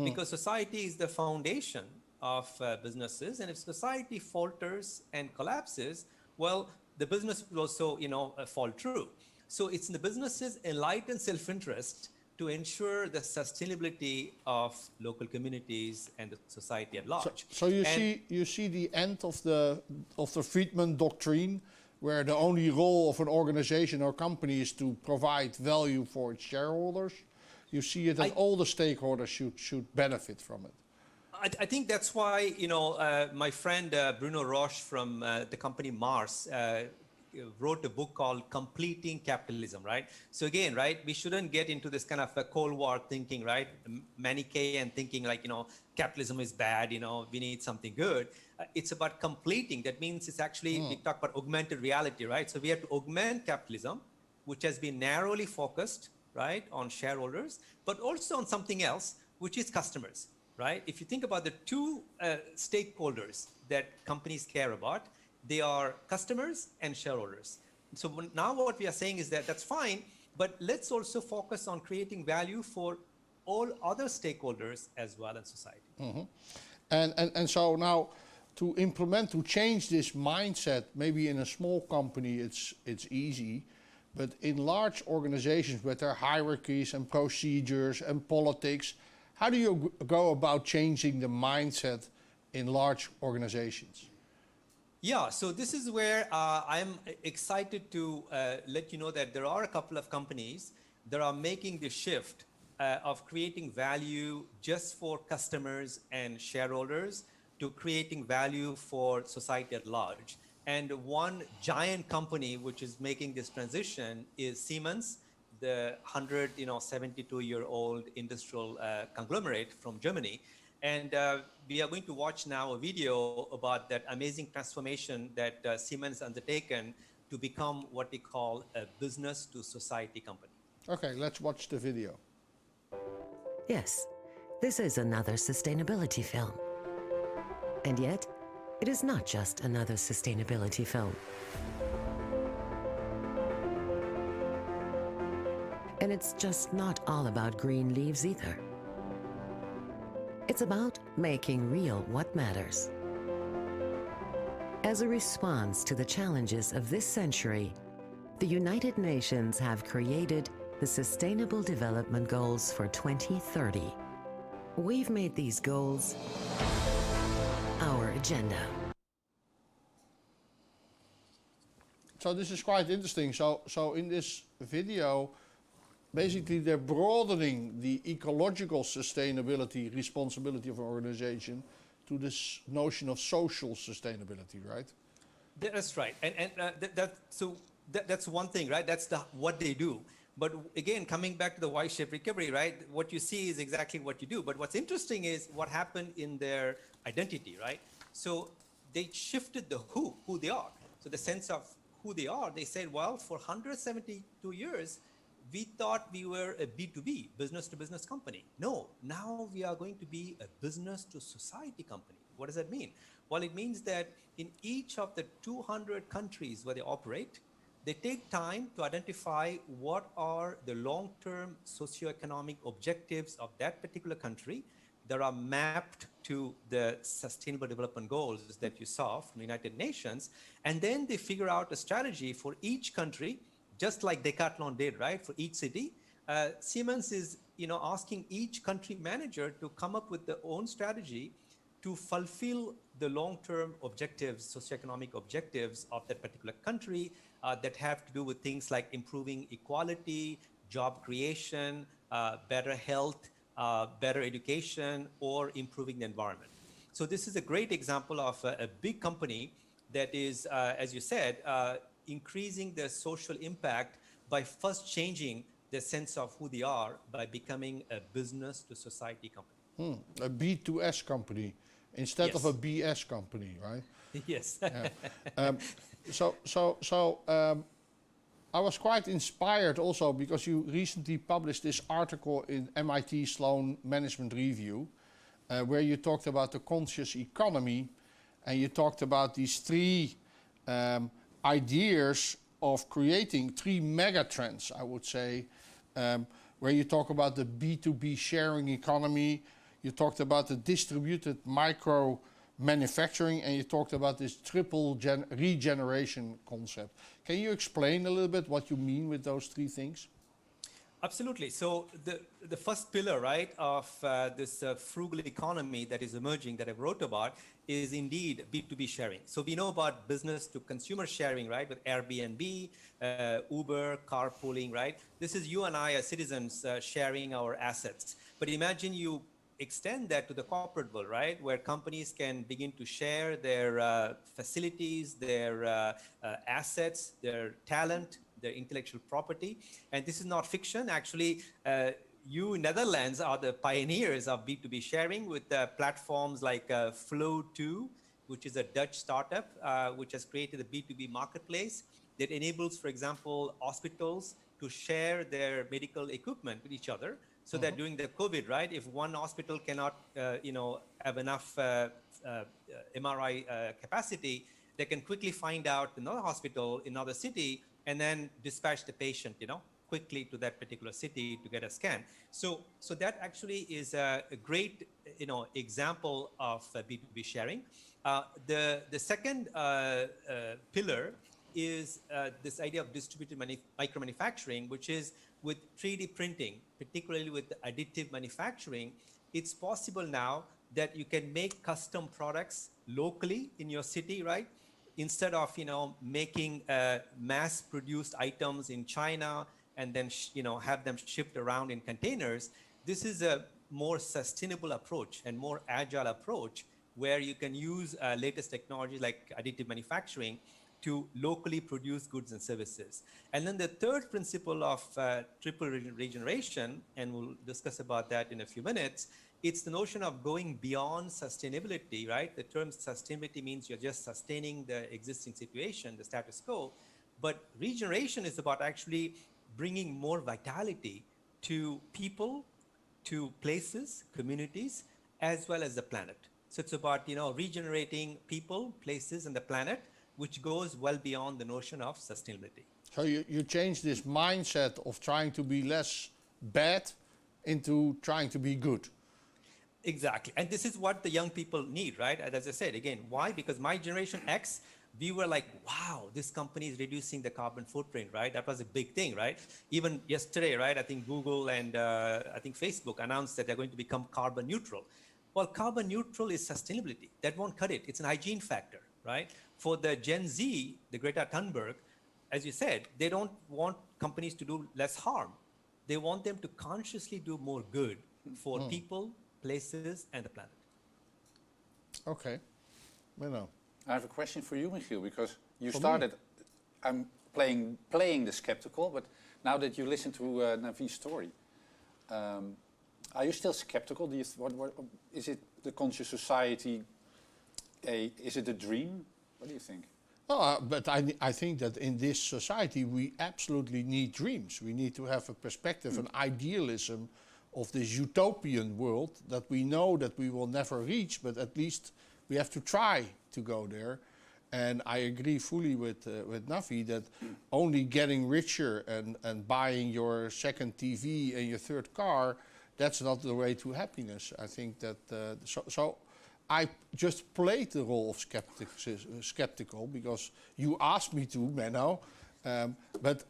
because society is the foundation of businesses. And if society falters and collapses, well, the business will also, fall through. So it's in the businesses' enlightened self-interest to ensure the sustainability of local communities and the society at large. So you see the end of the Friedman doctrine, where the only role of an organization or company is to provide value for its shareholders. You see it that all the stakeholders should benefit from it. I think that's why my friend Bruno Roche from the company Mars wrote a book called Completing Capitalism, right? So again, right, we shouldn't get into this kind of a Cold War thinking, right? Manichaean thinking like, capitalism is bad, we need something good. It's about completing. That means it's actually, we talk about augmented reality, right? So we have to augment capitalism, which has been narrowly focused, right, on shareholders, but also on something else, which is customers, right? If you think about the two stakeholders that companies care about, they are customers and shareholders. So now what we are saying is that that's fine, but let's also focus on creating value for all other stakeholders as well in society. Mm-hmm. And so now to change this mindset, maybe in a small company it's easy, but in large organizations with their hierarchies and procedures and politics, how do you go about changing the mindset in large organizations? Yeah, so this is where I'm excited to let you know that there are a couple of companies that are making the shift of creating value just for customers and shareholders to creating value for society at large. And one giant company which is making this transition is Siemens, the 172-year-old industrial conglomerate from Germany. And we are going to watch now a video about that amazing transformation that Siemens undertaken to become what we call a business to society company. Okay, let's watch the video. Yes, this is another sustainability film. And yet, it is not just another sustainability film. And it's just not all about green leaves either. It's about making real what matters. As a response to the challenges of this century, the United Nations have created the Sustainable Development Goals for 2030. We've made these goals our agenda. So this is quite interesting. So in this video, basically they're broadening the ecological sustainability responsibility of an organization to this notion of social sustainability, right? That's right. And that's one thing, right? That's what they do. But again, coming back to the Y-shaped recovery, right? What you see is exactly what you do. But what's interesting is what happened in their identity, right? So they shifted the who they are. So the sense of who they are, they said, well, for 172 years, we thought we were a B2B, business to business company. No, now we are going to be a business to society company. What does that mean? Well, it means that in each of the 200 countries where they operate, they take time to identify what are the long-term socioeconomic objectives of that particular country that are mapped to the Sustainable Development Goals that you saw from the United Nations. And then they figure out a strategy for each country, just like Decathlon did, right? For each city. Siemens is asking each country manager to come up with their own strategy to fulfill the long-term objectives, socioeconomic objectives of that particular country that have to do with things like improving equality, job creation, better health, better education, or improving the environment. So this is a great example of a big company that is, as you said, increasing their social impact by first changing the sense of who they are by becoming a business to society company. A B2S company instead of a BS company, right? Yes. Yeah. I was quite inspired also because you recently published this article in MIT Sloan Management Review where you talked about the conscious economy and you talked about these three ideas of creating three mega trends, I would say, where you talk about the B2B sharing economy, you talked about the distributed micro manufacturing, and you talked about this triple regeneration concept. Can you explain a little bit what you mean with those three things? Absolutely. So the first pillar, right, of this frugal economy that is emerging that I wrote about is indeed B2B sharing. So we know about business to consumer sharing, right, with Airbnb, Uber, carpooling, right? This is you and I as citizens sharing our assets. But imagine you extend that to the corporate world, right? Where companies can begin to share their facilities, their assets, their talent, their intellectual property. And this is not fiction. Actually, you in Netherlands are the pioneers of B2B sharing with platforms like Flow2, which is a Dutch startup, which has created a B2B marketplace that enables, for example, hospitals to share their medical equipment with each other. So that during the COVID, right, if one hospital cannot, have enough MRI capacity, they can quickly find out another hospital in another city and then dispatch the patient, quickly to that particular city to get a scan. So that actually is a great, example of B2B sharing. The second pillar is this idea of distributed micromanufacturing, which is with 3D printing, particularly with additive manufacturing. It's possible now that you can make custom products locally in your city, right? Instead of, making mass-produced items in China and then, have them shipped around in containers. This is a more sustainable approach and more agile approach where you can use latest technology like additive manufacturing to locally produce goods and services. And then the third principle of triple regeneration, and we'll discuss about that in a few minutes, it's the notion of going beyond sustainability, right? The term sustainability means you're just sustaining the existing situation, the status quo. But regeneration is about actually bringing more vitality to people, to places, communities, as well as the planet. So it's about, regenerating people, places, and the planet, which goes well beyond the notion of sustainability. So you change this mindset of trying to be less bad into trying to be good. Exactly. And this is what the young people need, right? And as I said, again, why? Because my generation X, we were like, wow, this company is reducing the carbon footprint, right? That was a big thing, right? Even yesterday, right, I think Google and I think Facebook announced that they're going to become carbon neutral. Well, carbon neutral is sustainability. That won't cut it. It's an hygiene factor, right? For the Gen Z, the Greta Thunberg, as you said, they don't want companies to do less harm. They want them to consciously do more good for people, places, and the planet. Okay. Well, I have a question for you, Michiel, because you started, I'm playing the skeptical, but now that you listen to Navi's story, are you still skeptical? Do you what is it the conscious society? Is it a dream? What do you think? But I think that in this society we absolutely need dreams. We need to have a perspective, an idealism of this utopian world that we know that we will never reach, but at least we have to try to go there. And I agree fully with Navi that only getting richer and buying your second TV and your third car, that's not the way to happiness. I think that so I just played the role of skeptical because you asked me to, Menno. But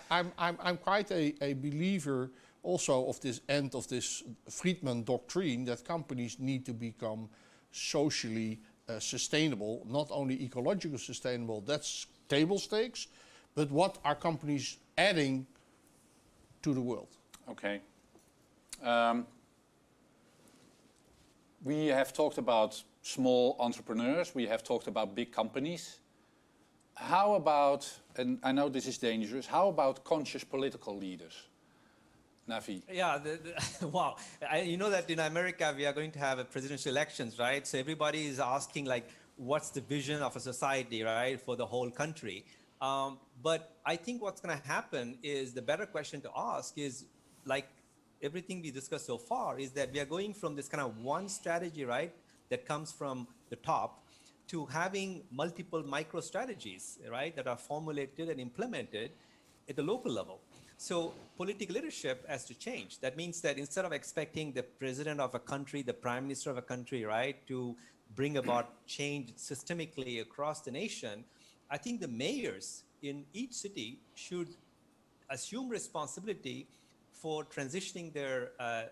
I'm quite a believer also of this end of this Friedman doctrine that companies need to become socially sustainable, not only ecological sustainable, that's table stakes, but what are companies adding to the world? Okay. We have talked about small entrepreneurs, we have talked about big companies. How about, and I know this is dangerous, how about conscious political leaders? Navi. Yeah, wow. You know that in America we are going to have a presidential elections, right? So everybody is asking like, what's the vision of a society, right, for the whole country? But I think what's going to happen is the better question to ask is like, everything we discussed so far is that we are going from this kind of one strategy, right, that comes from the top to having multiple micro strategies, right, that are formulated and implemented at the local level. So political leadership has to change. That means that instead of expecting the president of a country, the prime minister of a country, right, to bring about change systemically across the nation, I think the mayors in each city should assume responsibility for transitioning their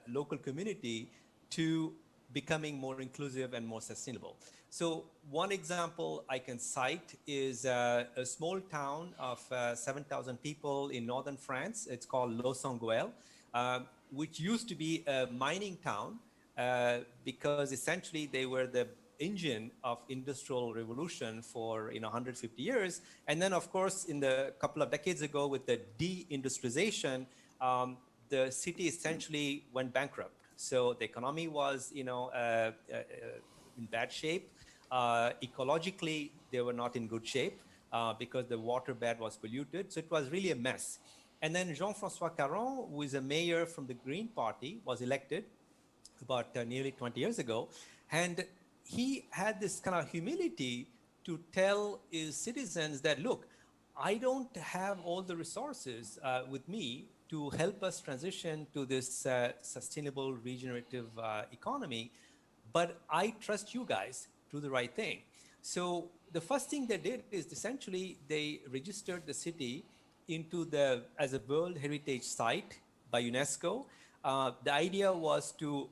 local community to becoming more inclusive and more sustainable. So one example I can cite is a small town of 7,000 people in northern France. It's called Lausanne-Gouel, which used to be a mining town. because essentially they were the engine of industrial revolution for 150 years. And then, of course, in the couple of decades ago with the deindustrialization, the city essentially went bankrupt. So the economy was in bad shape. Ecologically, they were not in good shape because the water bed was polluted. So it was really a mess. And then Jean-François Caron, who is a mayor from the Green Party, was elected about nearly 20 years ago. And he had this kind of humility to tell his citizens that, look, I don't have all the resources with me to help us transition to this sustainable regenerative economy, but I trust you guys to do the right thing. So the first thing they did is essentially they registered the city into as a World Heritage Site by UNESCO. The idea was to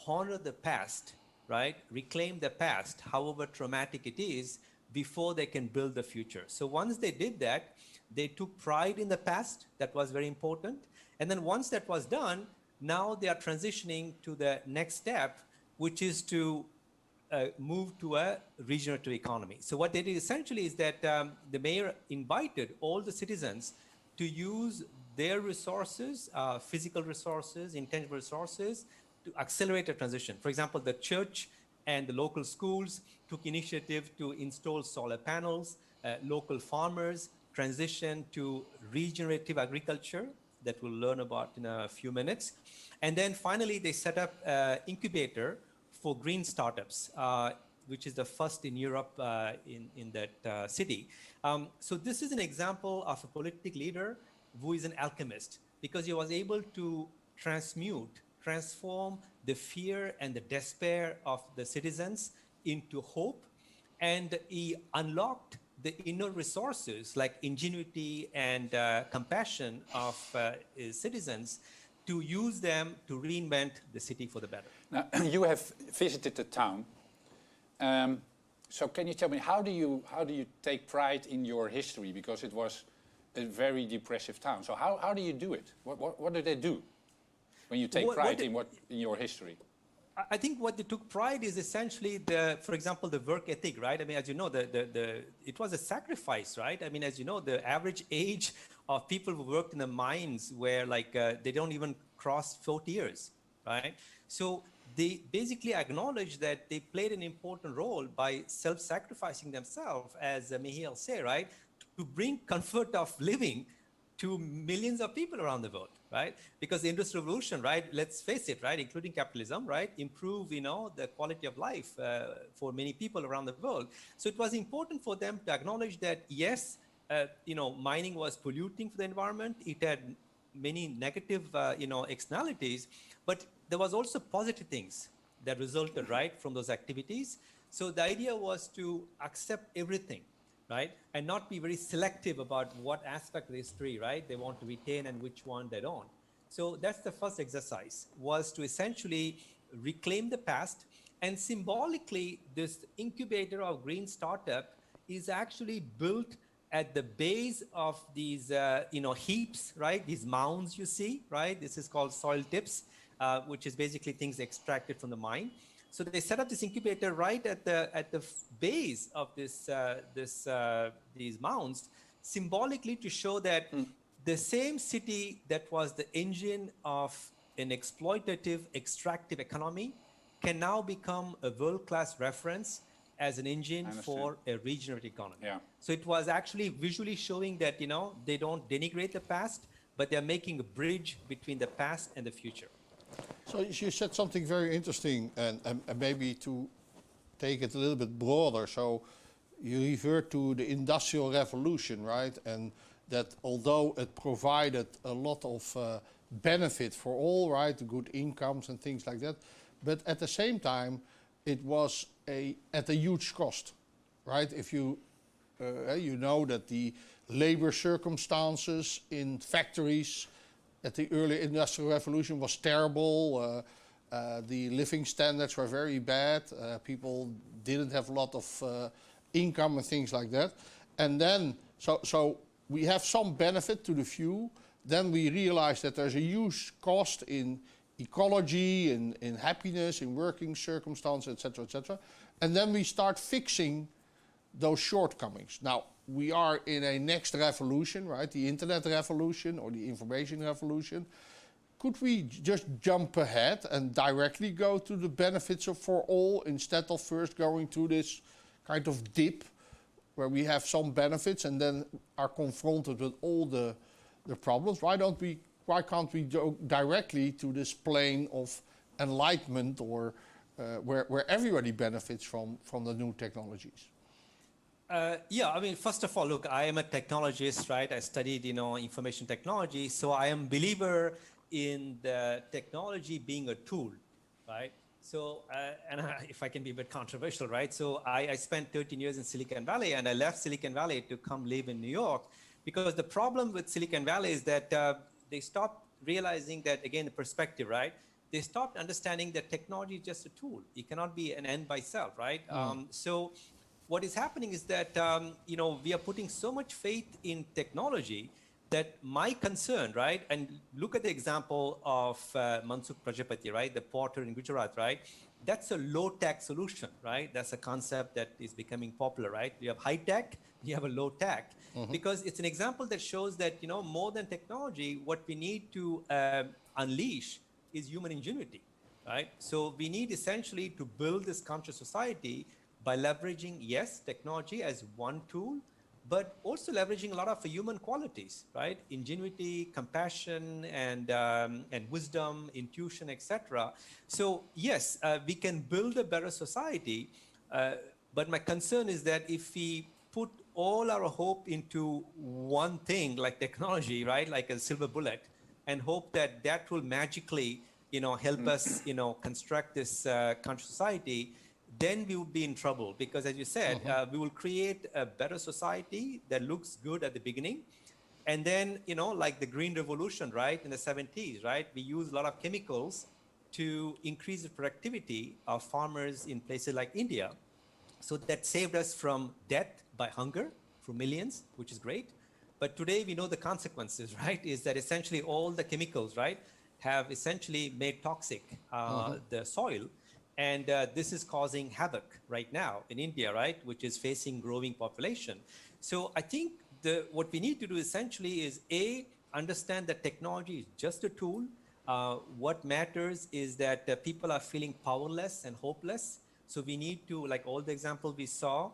honor the past, right? Reclaim the past, however traumatic it is, before they can build the future. So once they did that, they took pride in the past. That was very important. And then once that was done, now they are transitioning to the next step, which is to move to a regenerative economy. So what they did essentially is that the mayor invited all the citizens to use their resources, physical resources, intangible resources, to accelerate the transition. For example, the church and the local schools took initiative to install solar panels. Local farmers transition to regenerative agriculture that we'll learn about in a few minutes. And then finally, they set up an incubator for green startups, which is the first in Europe in that city. So this is an example of a political leader who is an alchemist, because he was able to transform the fear and the despair of the citizens into hope, and he unlocked the inner resources like ingenuity and compassion of his citizens to use them to reinvent the city for the better. Now, you have visited the town. So can you tell me, how do you take pride in your history? Because it was a very depressive town. So how do you do it? What do they do when you take pride in your history? I think what they took pride is essentially for example, the work ethic, right? I mean, as you know, it was a sacrifice, right? I mean, as you know, the average age of people who worked in the mines were like, they don't even cross 40 years, right? So they basically acknowledged that they played an important role by self-sacrificing themselves, as Mihail said, right? To bring comfort of living to millions of people around the world, right? Because the Industrial Revolution, right, let's face it, right, including capitalism, right, improve, the quality of life for many people around the world. So it was important for them to acknowledge that, yes, mining was polluting for the environment. It had many negative, externalities, but there was also positive things that resulted, right, from those activities. So the idea was to accept everything, right? And not be very selective about what aspect of history, right, they want to retain and which one they don't. So that's the first exercise, was to essentially reclaim the past. And symbolically, this incubator of green startup is actually built at the base of these, heaps, right? These mounds you see, right? This is called soil tips, which is basically things extracted from the mine. So they set up this incubator right at the base of these mounds, symbolically to show that the same city that was the engine of an exploitative, extractive economy can now become a world-class reference as an engine for a regenerative economy. Yeah. So it was actually visually showing that, they don't denigrate the past, but they're making a bridge between the past and the future. So you said something very interesting, and maybe to take it a little bit broader. So you referred to the Industrial Revolution, right? And that although it provided a lot of benefit for all, right, good incomes and things like that, but at the same time, it was at a huge cost, right? If you know that the labor circumstances in factories at the early Industrial Revolution was terrible. The living standards were very bad. People didn't have a lot of income and things like that. And then, so we have some benefit to the few. Then we realize that there's a huge cost in ecology, in happiness, in working circumstances, etc. And then we start fixing those shortcomings. Now, we are in a next revolution, right? The internet revolution or the information revolution. Could we just jump ahead and directly go to the benefits for all instead of first going to this kind of dip where we have some benefits and then are confronted with all the problems? Why can't we go directly to this plane of enlightenment or where everybody benefits from the new technologies? Yeah, I mean, first of all, look, I am a technologist, right? I studied, information technology, so I am a believer in the technology being a tool, right? So, if I can be a bit controversial, right? So I spent 13 years in Silicon Valley, and I left Silicon Valley to come live in New York, because the problem with Silicon Valley is that they stopped realizing that, again, the perspective, right? They stopped understanding that technology is just a tool. It cannot be an end by itself, right? So what is happening is that, we are putting so much faith in technology that my concern, right, and look at the example of Mansukh Prajapati, right, the potter in Gujarat, right? That's a low-tech solution, right? That's a concept that is becoming popular, right? You have high-tech, you have a low-tech, because it's an example that shows that, more than technology, what we need to unleash is human ingenuity, right? So we need essentially to build this conscious society by leveraging, yes, technology as one tool, but also leveraging a lot of human qualities, right? Ingenuity, compassion, and wisdom, intuition, etc. So yes, we can build a better society, but my concern is that if we put all our hope into one thing like technology, right, like a silver bullet, and hope that that will magically, help us, construct this conscious society, then we will be in trouble, because as you said, we will create a better society that looks good at the beginning. And then, like the Green Revolution, right, in the 70s, right, we use a lot of chemicals to increase the productivity of farmers in places like India. So that saved us from death by hunger for millions, which is great. But today we know the consequences, right, is that essentially all the chemicals, right, have essentially made toxic the soil. And this is causing havoc right now in India, right, which is facing growing population. So I think what we need to do essentially is, A, understand that technology is just a tool. What matters is that people are feeling powerless and hopeless. So we need to, like all the examples we saw,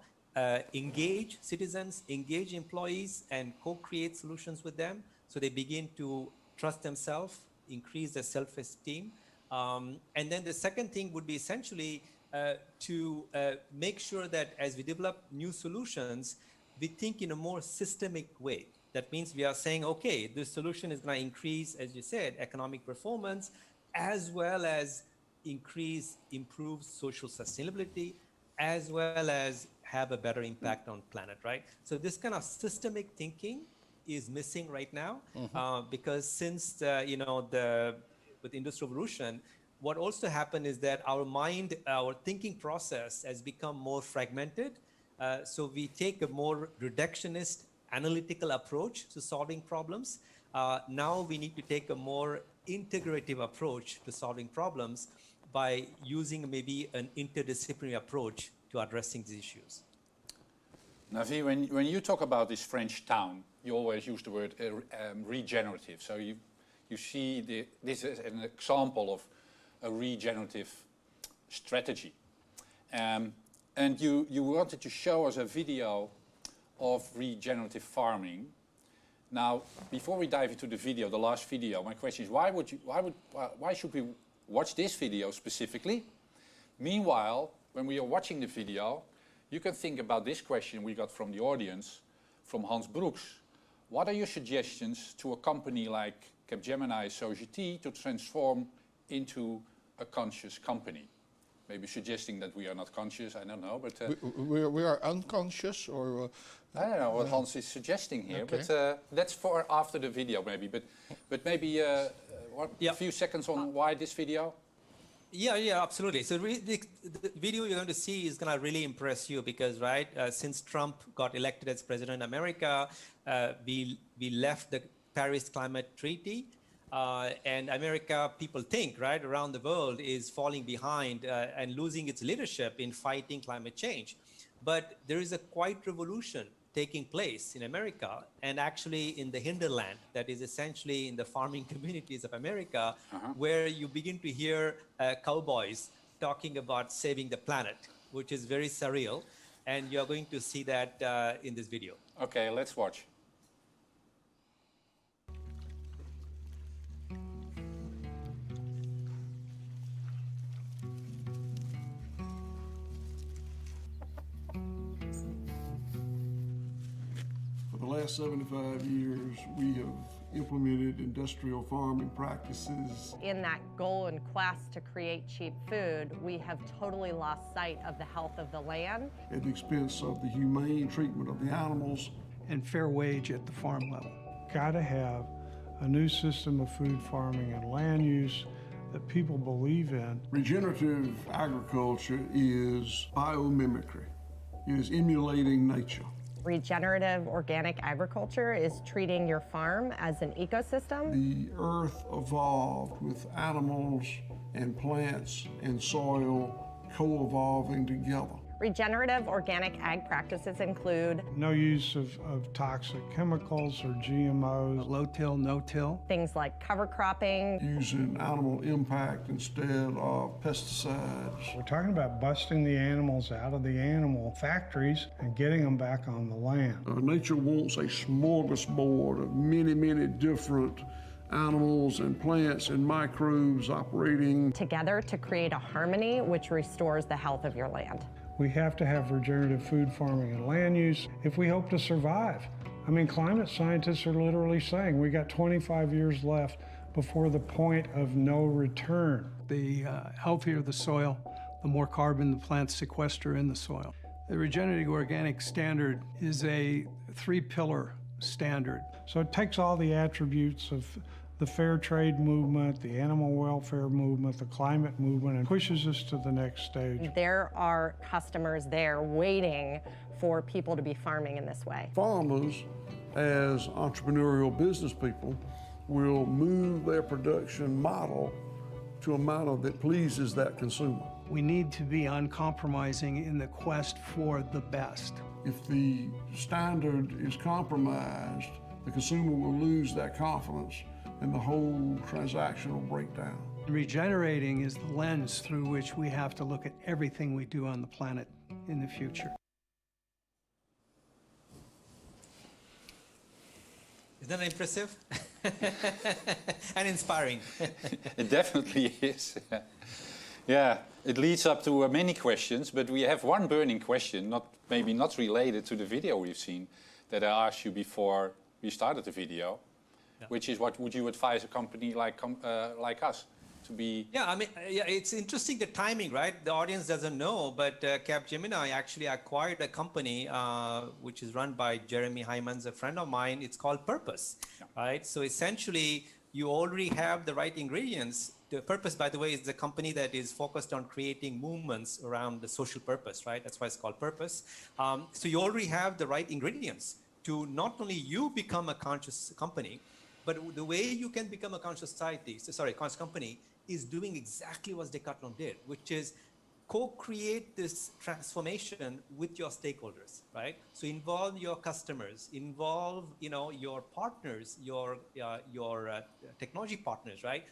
engage citizens, engage employees, and co-create solutions with them so they begin to trust themselves, increase their self-esteem. And then the second thing would be essentially to make sure that as we develop new solutions, we think in a more systemic way. That means we are saying, okay, this solution is going to increase, as you said, economic performance, as well as improve social sustainability, as well as have a better impact on planet, right? So this kind of systemic thinking is missing right now, because since with the Industrial Revolution, what also happened is that our thinking process has become more fragmented. So we take a more reductionist, analytical approach to solving problems. Now we need to take a more integrative approach to solving problems by using maybe an interdisciplinary approach to addressing these issues. Navi, when you talk about this French town, you always use the word regenerative. So you see this is an example of a regenerative strategy. And you wanted to show us a video of regenerative farming. Now, before we dive into the video, the last video, my question is, why should we watch this video specifically? Meanwhile, when we are watching the video, you can think about this question we got from the audience, from Hans Brooks. What are your suggestions to a company like Capgemini Society to transform into a conscious company? Maybe suggesting that we are not conscious, I don't know, but... we are unconscious, or... I don't know what Hans is suggesting here, okay. But that's for after the video maybe. But maybe a few seconds on why this video? Yeah, absolutely. So the video you're going to see is going to really impress you because, right, since Trump got elected as president in America, we left the Paris Climate Treaty. And America, people think, right, around the world is falling behind and losing its leadership in fighting climate change. But there is a quiet revolution taking place in America and actually in the hinterland, that is essentially in the farming communities of America, where you begin to hear cowboys talking about saving the planet, which is very surreal. And you're going to see that in this video. Okay, let's watch. For the last 75 years, we have implemented industrial farming practices. In that goal and quest to create cheap food, we have totally lost sight of the health of the land. At the expense of the humane treatment of the animals. And fair wage at the farm level. Got to have a new system of food farming and land use that people believe in. Regenerative agriculture is biomimicry. It is emulating nature. Regenerative organic agriculture is treating your farm as an ecosystem. The earth evolved with animals and plants and soil co-evolving together. Regenerative organic ag practices include no use of toxic chemicals or GMOs, low-till, no-till. Things like cover cropping. Using animal impact instead of pesticides. We're talking about busting the animals out of the animal factories and getting them back on the land. Nature wants a smorgasbord of many, many different animals and plants and microbes operating together to create a harmony which restores the health of your land. We have to have regenerative food farming and land use if we hope to survive. I mean, climate scientists are literally saying we got 25 years left before the point of no return. The healthier the soil, the more carbon the plants sequester in the soil. The regenerative organic standard is a 3-pillar standard. So it takes all the attributes of the fair trade movement, the animal welfare movement, the climate movement, and pushes us to the next stage. There are customers there waiting for people to be farming in this way. Farmers, as entrepreneurial business people, will move their production model to a model that pleases that consumer. We need to be uncompromising in the quest for the best. If the standard is compromised, the consumer will lose that confidence and the whole transaction will break down. Regenerating is the lens through which we have to look at everything we do on the planet in the future. Isn't that impressive? And inspiring. It definitely is. Yeah, it leads up to many questions, but we have one burning question, maybe not related to the video we've seen, that I asked you before we started the video. Yeah. Which is, what would you advise a company like us to be? Yeah, I mean, yeah, it's interesting the timing, right? The audience doesn't know, but Capgemini actually acquired a company which is run by Jeremy Hyman's a friend of mine. It's called Purpose, right? So essentially, you already have the right ingredients. The Purpose, by the way, is a company that is focused on creating movements around the social purpose, right? That's why it's called Purpose. So you already have the right ingredients to not only you become a conscious company, but the way you can become a conscious conscious company is doing exactly what Decathlon did, which is co-create this transformation with your stakeholders, right? So involve your customers, involve your partners, your technology partners, right?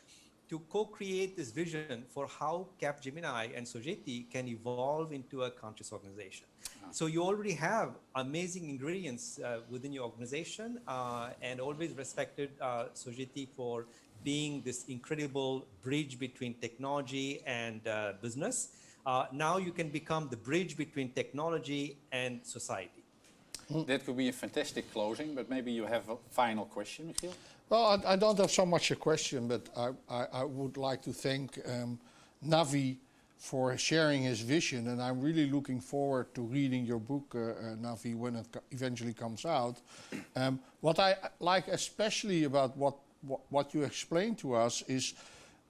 To co-create this vision for how Capgemini and Sogeti can evolve into a conscious organization. So you already have amazing ingredients within your organization and always respected Sogeti for being this incredible bridge between technology and business. Now you can become the bridge between technology and society. That could be a fantastic closing, but maybe you have a final question, Michiel? Well, I don't have so much a question, but I would like to thank Navi for sharing his vision, and I'm really looking forward to reading your book, Navi, when it eventually comes out. What I like especially about what you explained to us is,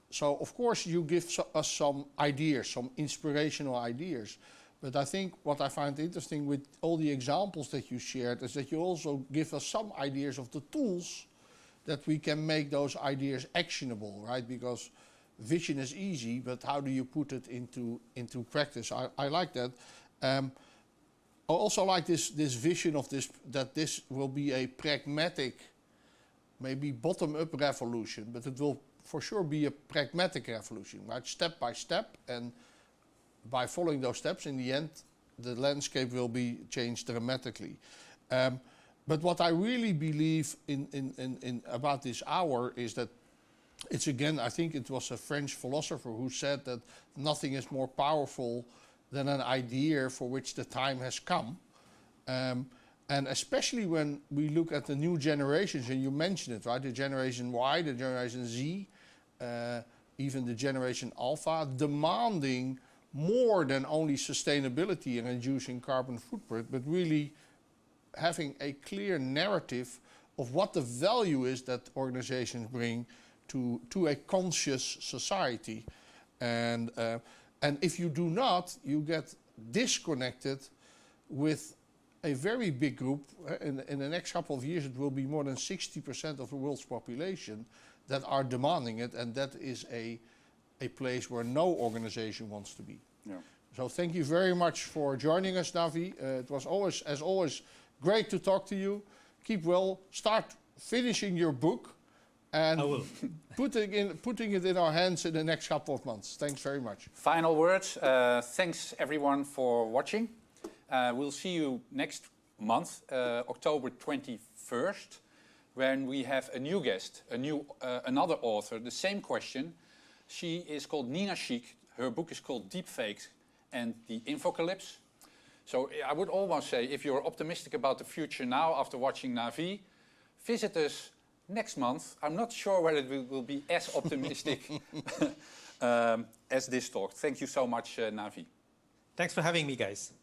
so of course you give us some ideas, some inspirational ideas, but I think what I find interesting with all the examples that you shared is that you also give us some ideas of the tools that we can make those ideas actionable, right? Because vision is easy, but how do you put it into practice? I like that. I also like this vision of that this will be a pragmatic, maybe bottom-up revolution, but it will for sure be a pragmatic revolution, right? Step by step, and by following those steps, in the end, the landscape will be changed dramatically. But what I really believe in about this hour is that it's, again, I think it was a French philosopher who said that nothing is more powerful than an idea for which the time has come. And especially when we look at the new generations, and you mentioned it, right? The Generation Y, the Generation Z, even the Generation Alpha, demanding more than only sustainability and reducing carbon footprint, but really having a clear narrative of what the value is that organizations bring to a conscious society. And if you do not, you get disconnected with a very big group. In the next couple of years, it will be more than 60% of the world's population that are demanding it, and that is a place where no organization wants to be. Yeah. So thank you very much for joining us, Navi. It was always, as always, great to talk to you. Keep well. Start finishing your book, and I will. putting it in our hands in the next couple of months. Thanks very much. Final words. Thanks everyone for watching. We'll see you next month, October 21st, when we have a new guest, another author, the same question. She is called Nina Schick. Her book is called Deepfakes and the Infocalypse. So I would almost say, if you're optimistic about the future now after watching Navi, visit us next month. I'm not sure whether it will be as optimistic as this talk. Thank you so much, Navi. Thanks for having me, guys.